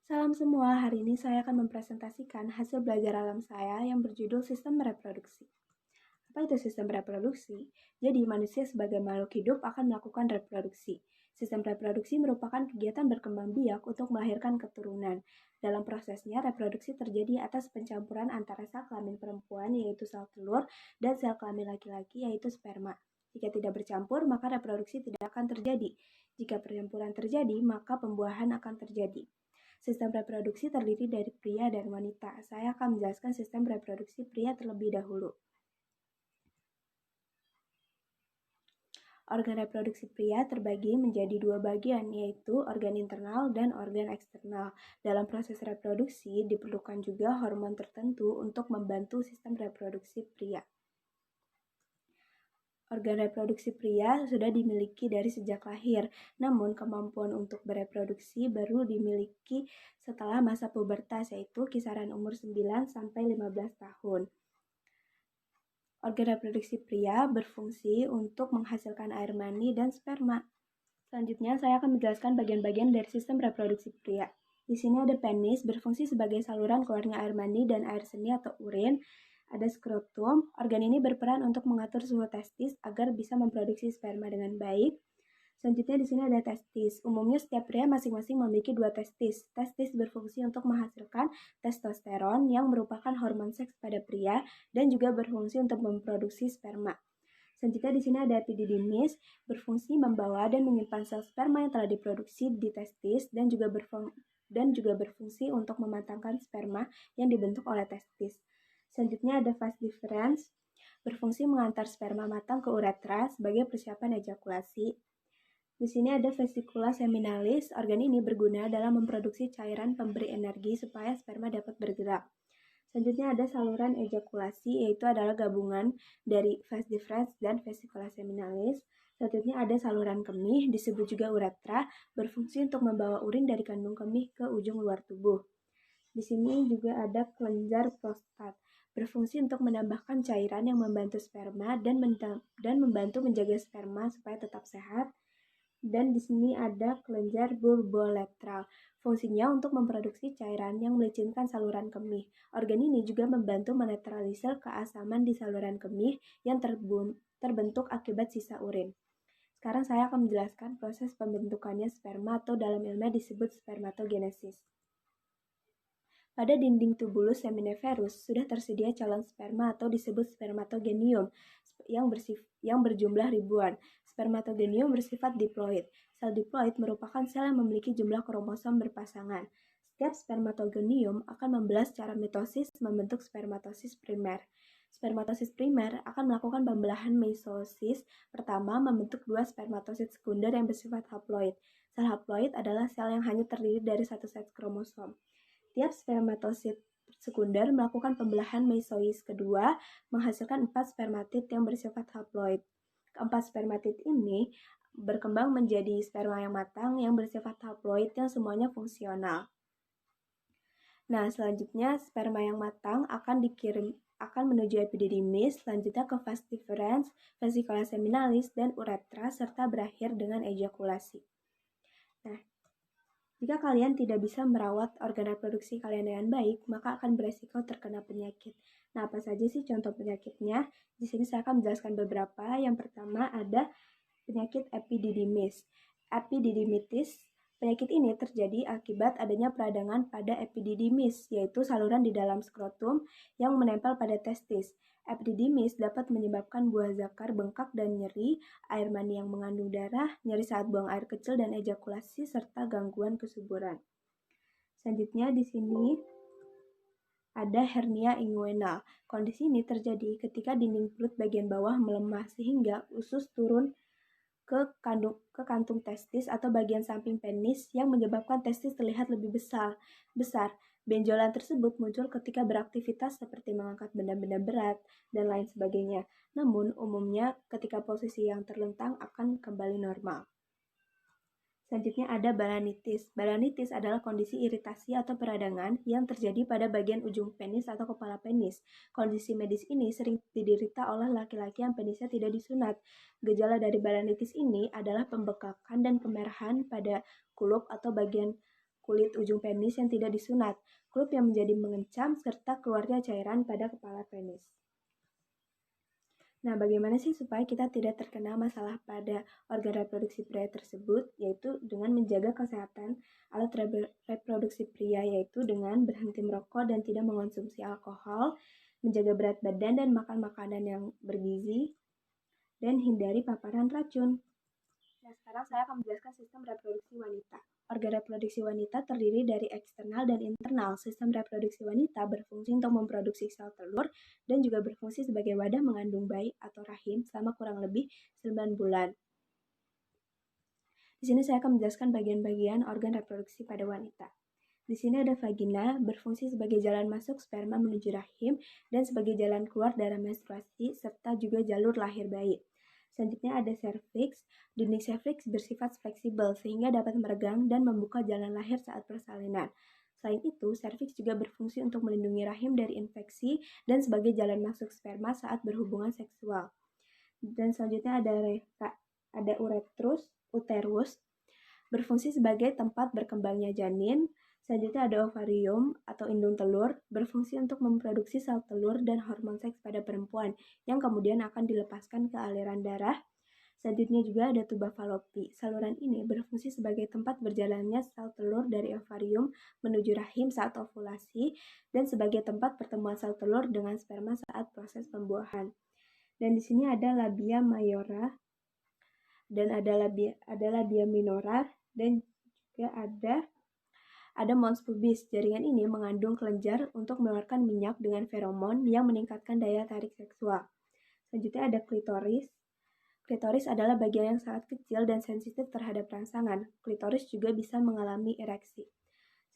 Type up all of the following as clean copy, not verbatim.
Salam semua, hari ini saya akan mempresentasikan hasil belajar alam saya yang berjudul Sistem Reproduksi. Apa itu sistem reproduksi? Jadi, manusia sebagai makhluk hidup akan melakukan reproduksi. Sistem reproduksi merupakan kegiatan berkembang biak untuk melahirkan keturunan. Dalam prosesnya, reproduksi terjadi atas pencampuran antara sel kelamin perempuan, yaitu sel telur, dan sel kelamin laki-laki, yaitu sperma. Jika tidak bercampur, maka reproduksi tidak akan terjadi. Jika percampuran terjadi, maka pembuahan akan terjadi. Sistem reproduksi terdiri dari pria dan wanita. Saya akan menjelaskan sistem reproduksi pria terlebih dahulu. Organ reproduksi pria terbagi menjadi dua bagian, yaitu organ internal dan organ eksternal. Dalam proses reproduksi, diperlukan juga hormon tertentu untuk membantu sistem reproduksi pria. Organ reproduksi pria sudah dimiliki dari sejak lahir, namun kemampuan untuk bereproduksi baru dimiliki setelah masa pubertas, yaitu kisaran umur 9-15 tahun. Organ reproduksi pria berfungsi untuk menghasilkan air mani dan sperma. Selanjutnya, saya akan menjelaskan bagian-bagian dari sistem reproduksi pria. Di sini ada penis, berfungsi sebagai saluran keluarnya air mani dan air seni atau urin. Ada skrotum, organ ini berperan untuk mengatur suhu testis agar bisa memproduksi sperma dengan baik. Selanjutnya di sini ada testis. Umumnya setiap pria masing-masing memiliki dua testis. Testis berfungsi untuk menghasilkan testosteron yang merupakan hormon seks pada pria dan juga berfungsi untuk memproduksi sperma. Selanjutnya di sini ada epididymis, berfungsi membawa dan menyimpan sel sperma yang telah diproduksi di testis dan juga berfungsi untuk mematangkan sperma yang dibentuk oleh testis. Selanjutnya ada vas deferens, berfungsi mengantar sperma matang ke uretra sebagai persiapan ejakulasi. Di sini ada vesicula seminalis. Organ ini berguna dalam memproduksi cairan pemberi energi supaya sperma dapat bergerak. Selanjutnya ada saluran ejakulasi, yaitu adalah gabungan dari vas deferens dan vesicula seminalis. Selanjutnya ada saluran kemih, disebut juga uretra, berfungsi untuk membawa urin dari kandung kemih ke ujung luar tubuh. Di sini juga ada kelenjar prostat, berfungsi untuk menambahkan cairan yang membantu sperma dan membantu menjaga sperma supaya tetap sehat. Dan di sini ada kelenjar bulboletral. Fungsinya untuk memproduksi cairan yang melicinkan saluran kemih. Organ ini juga membantu menetralisir keasaman di saluran kemih yang terbentuk akibat sisa urin. Sekarang saya akan menjelaskan proses pembentukannya sperma atau dalam ilmiah disebut spermatogenesis. Pada dinding tubulus seminiferus sudah tersedia calon sperma atau disebut spermatogenium yang berjumlah ribuan. Spermatogenium bersifat diploid. Sel diploid merupakan sel yang memiliki jumlah kromosom berpasangan. Setiap spermatogenium akan membelah secara mitosis membentuk spermatosis primer. Spermatosis primer akan melakukan pembelahan meiosis pertama membentuk dua spermatosit sekunder yang bersifat haploid. Sel haploid adalah sel yang hanya terdiri dari satu set kromosom. Tiap spermatosit sekunder melakukan pembelahan meiosis kedua, menghasilkan 4 spermatid yang bersifat haploid. Keempat spermatid ini berkembang menjadi sperma yang matang yang bersifat haploid yang semuanya fungsional. Nah, selanjutnya sperma yang matang akan menuju epididymis, selanjutnya ke vas deferens, vesicula seminalis, dan uretra, serta berakhir dengan ejakulasi. Nah, jika kalian tidak bisa merawat organ reproduksi kalian dengan baik, maka akan beresiko terkena penyakit. Nah, apa saja sih contoh penyakitnya? Di sini saya akan menjelaskan beberapa. Yang pertama ada penyakit epididymis. Epididymitis. Penyakit ini terjadi akibat adanya peradangan pada epididymis, yaitu saluran di dalam skrotum yang menempel pada testis. Epididymis dapat menyebabkan buah zakar bengkak dan nyeri, air mani yang mengandung darah, nyeri saat buang air kecil dan ejakulasi, serta gangguan kesuburan. Selanjutnya di sini ada hernia inguinal. Kondisi ini terjadi ketika dinding perut bagian bawah melemah sehingga usus turun ke kantung testis atau bagian samping penis yang menyebabkan testis terlihat lebih besar. Benjolan tersebut muncul ketika beraktivitas seperti mengangkat benda-benda berat dan lain sebagainya. Namun, umumnya ketika posisi yang terlentang akan kembali normal. Selanjutnya ada balanitis. Balanitis adalah kondisi iritasi atau peradangan yang terjadi pada bagian ujung penis atau kepala penis. Kondisi medis ini sering diderita oleh laki-laki yang penisnya tidak disunat. Gejala dari balanitis ini adalah pembekakan dan kemerahan pada kulup atau bagian kulit ujung penis yang tidak disunat, klub yang menjadi mengencam, serta keluarnya cairan pada kepala penis. Nah, bagaimana sih supaya kita tidak terkena masalah pada organ reproduksi pria tersebut, yaitu dengan menjaga kesehatan alat reproduksi pria, yaitu dengan berhenti merokok dan tidak mengonsumsi alkohol, menjaga berat badan dan makan makanan yang bergizi, dan hindari paparan racun. Nah, sekarang saya akan menjelaskan sistem reproduksi wanita. Organ reproduksi wanita terdiri dari eksternal dan internal. Sistem reproduksi wanita berfungsi untuk memproduksi sel telur dan juga berfungsi sebagai wadah mengandung bayi atau rahim selama kurang lebih 9 bulan. Di sini saya akan menjelaskan bagian-bagian organ reproduksi pada wanita. Di sini ada vagina, berfungsi sebagai jalan masuk sperma menuju rahim dan sebagai jalan keluar darah menstruasi serta juga jalur lahir bayi. Selanjutnya ada serviks. Dinding serviks bersifat fleksibel sehingga dapat meregang dan membuka jalan lahir saat persalinan. Selain itu, serviks juga berfungsi untuk melindungi rahim dari infeksi dan sebagai jalan masuk sperma saat berhubungan seksual. Dan selanjutnya ada uterus, berfungsi sebagai tempat berkembangnya janin. Selanjutnya ada ovarium atau indung telur, berfungsi untuk memproduksi sel telur dan hormon seks pada perempuan yang kemudian akan dilepaskan ke aliran darah. Selanjutnya juga ada tuba falopi. Saluran ini berfungsi sebagai tempat berjalannya sel telur dari ovarium menuju rahim saat ovulasi dan sebagai tempat pertemuan sel telur dengan sperma saat proses pembuahan. Dan di sini ada labia mayora dan ada labia minora dan juga ada mons pubis. Jaringan ini mengandung kelenjar untuk mengeluarkan minyak dengan feromon yang meningkatkan daya tarik seksual. Selanjutnya ada klitoris. Klitoris adalah bagian yang sangat kecil dan sensitif terhadap rangsangan. Klitoris juga bisa mengalami ereksi.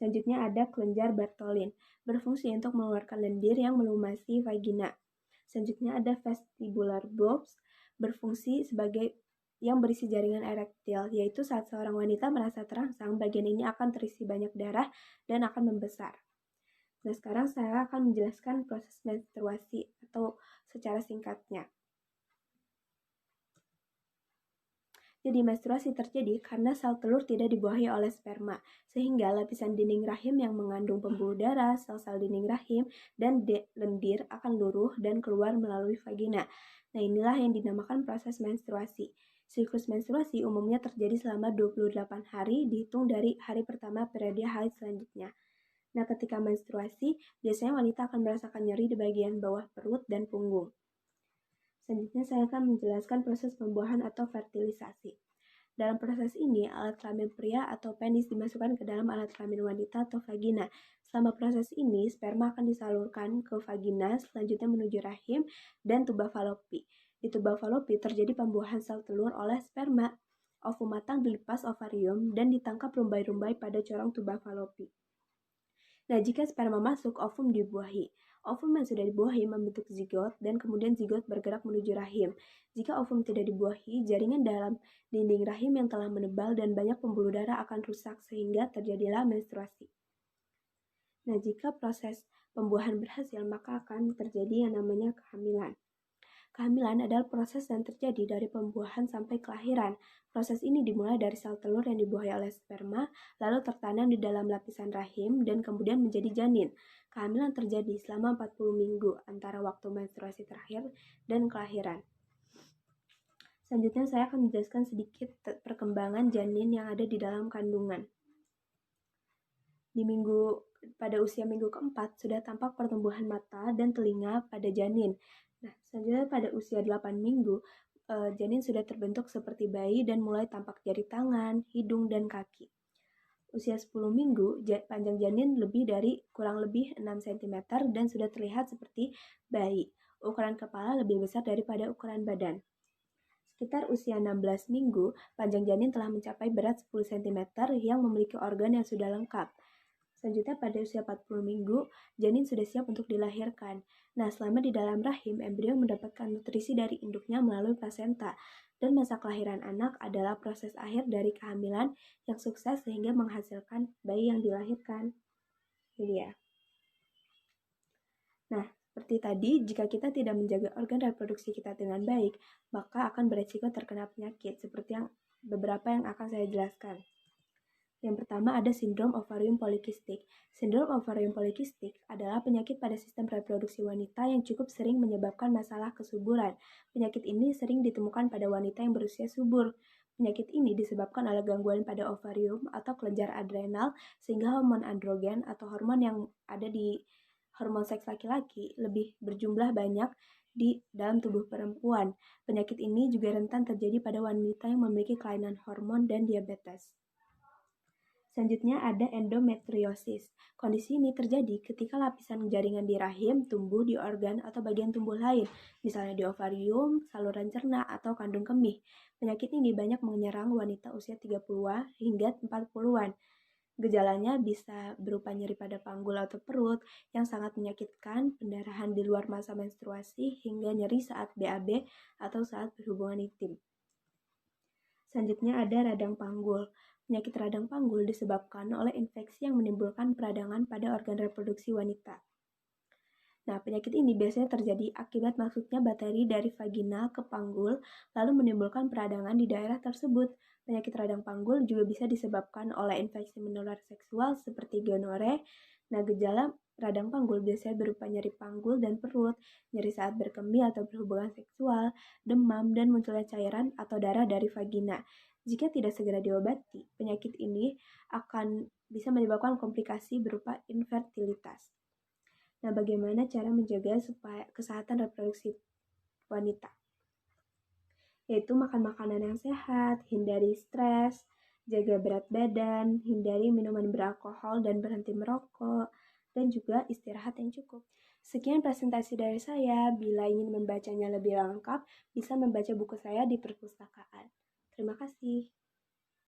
Selanjutnya ada kelenjar Bartholin, berfungsi untuk mengeluarkan lendir yang melumasi vagina. Selanjutnya ada vestibular bulbs, berfungsi sebagai yang berisi jaringan erektil, yaitu saat seorang wanita merasa terangsang, bagian ini akan terisi banyak darah dan akan membesar. Nah, sekarang saya akan menjelaskan proses menstruasi atau secara singkatnya. Jadi, menstruasi terjadi karena sel telur tidak dibuahi oleh sperma, sehingga lapisan dinding rahim yang mengandung pembuluh darah, sel-sel dinding rahim, dan lendir akan luruh dan keluar melalui vagina. Nah, inilah yang dinamakan proses menstruasi. Siklus menstruasi umumnya terjadi selama 28 hari dihitung dari hari pertama periode haid selanjutnya. Nah, ketika menstruasi, biasanya wanita akan merasakan nyeri di bagian bawah perut dan punggung. Selanjutnya saya akan menjelaskan proses pembuahan atau fertilisasi. Dalam proses ini, alat kelamin pria atau penis dimasukkan ke dalam alat kelamin wanita atau vagina. Selama proses ini, sperma akan disalurkan ke vagina, selanjutnya menuju rahim dan tuba falopi. Di tuba falopi terjadi pembuahan sel telur oleh sperma. Ovum matang dilepas ovarium dan ditangkap rumbai-rumbai pada corong tuba falopi. Nah, jika sperma masuk, ovum dibuahi. Ovum yang sudah dibuahi membentuk zigot dan kemudian zigot bergerak menuju rahim. Jika ovum tidak dibuahi, jaringan dalam dinding rahim yang telah menebal dan banyak pembuluh darah akan rusak sehingga terjadilah menstruasi. Nah, jika proses pembuahan berhasil, maka akan terjadi yang namanya kehamilan. Kehamilan adalah proses yang terjadi dari pembuahan sampai kelahiran. Proses ini dimulai dari sel telur yang dibuahi oleh sperma, lalu tertanam di dalam lapisan rahim, dan kemudian menjadi janin. Kehamilan terjadi selama 40 minggu antara waktu menstruasi terakhir dan kelahiran. Selanjutnya saya akan menjelaskan sedikit perkembangan janin yang ada di dalam kandungan. Pada usia minggu keempat, sudah tampak pertumbuhan mata dan telinga pada janin. Nah, selanjutnya pada usia 8 minggu, janin sudah terbentuk seperti bayi dan mulai tampak jari tangan, hidung, dan kaki. Usia 10 minggu, panjang janin kurang lebih 6 cm dan sudah terlihat seperti bayi. Ukuran kepala lebih besar daripada ukuran badan. Sekitar usia 16 minggu, panjang janin telah mencapai berat 10 cm yang memiliki organ yang sudah lengkap. Selanjutnya pada usia 40 minggu, janin sudah siap untuk dilahirkan. Nah, selama di dalam rahim, embrio mendapatkan nutrisi dari induknya melalui plasenta. Dan masa kelahiran anak adalah proses akhir dari kehamilan yang sukses sehingga menghasilkan bayi yang dilahirkan. Jadi ya. Nah, seperti tadi, jika kita tidak menjaga organ reproduksi kita dengan baik, maka akan beresiko terkena penyakit seperti beberapa yang akan saya jelaskan. Yang pertama ada sindrom ovarium polikistik. Sindrom ovarium polikistik adalah penyakit pada sistem reproduksi wanita yang cukup sering menyebabkan masalah kesuburan. Penyakit ini sering ditemukan pada wanita yang berusia subur. Penyakit ini disebabkan oleh gangguan pada ovarium atau kelenjar adrenal sehingga hormon androgen atau hormon yang ada di hormon seks laki-laki lebih berjumlah banyak di dalam tubuh perempuan. Penyakit ini juga rentan terjadi pada wanita yang memiliki kelainan hormon dan diabetes. Selanjutnya ada endometriosis. Kondisi ini terjadi ketika lapisan jaringan di rahim tumbuh di organ atau bagian tubuh lain, misalnya di ovarium, saluran cerna, atau kandung kemih. Penyakit ini banyak menyerang wanita usia 30-an hingga 40-an. Gejalanya bisa berupa nyeri pada panggul atau perut yang sangat menyakitkan, pendarahan di luar masa menstruasi, hingga nyeri saat BAB atau saat berhubungan intim. Selanjutnya ada radang panggul. Penyakit radang panggul disebabkan oleh infeksi yang menimbulkan peradangan pada organ reproduksi wanita. Nah, penyakit ini biasanya terjadi akibat masuknya bakteri dari vagina ke panggul, lalu menimbulkan peradangan di daerah tersebut. Penyakit radang panggul juga bisa disebabkan oleh infeksi menular seksual seperti gonore. Nah, gejala radang panggul biasanya berupa nyeri panggul dan perut, nyeri saat berkemih atau berhubungan seksual, demam, dan munculnya cairan atau darah dari vagina. Jika tidak segera diobati, penyakit ini akan bisa menyebabkan komplikasi berupa infertilitas. Nah, bagaimana cara menjaga supaya kesehatan reproduksi wanita? Yaitu makan makanan yang sehat, hindari stres, jaga berat badan, hindari minuman beralkohol dan berhenti merokok, dan juga istirahat yang cukup. Sekian presentasi dari saya. Bila ingin membacanya lebih lengkap, bisa membaca buku saya di perpustakaan. Terima kasih.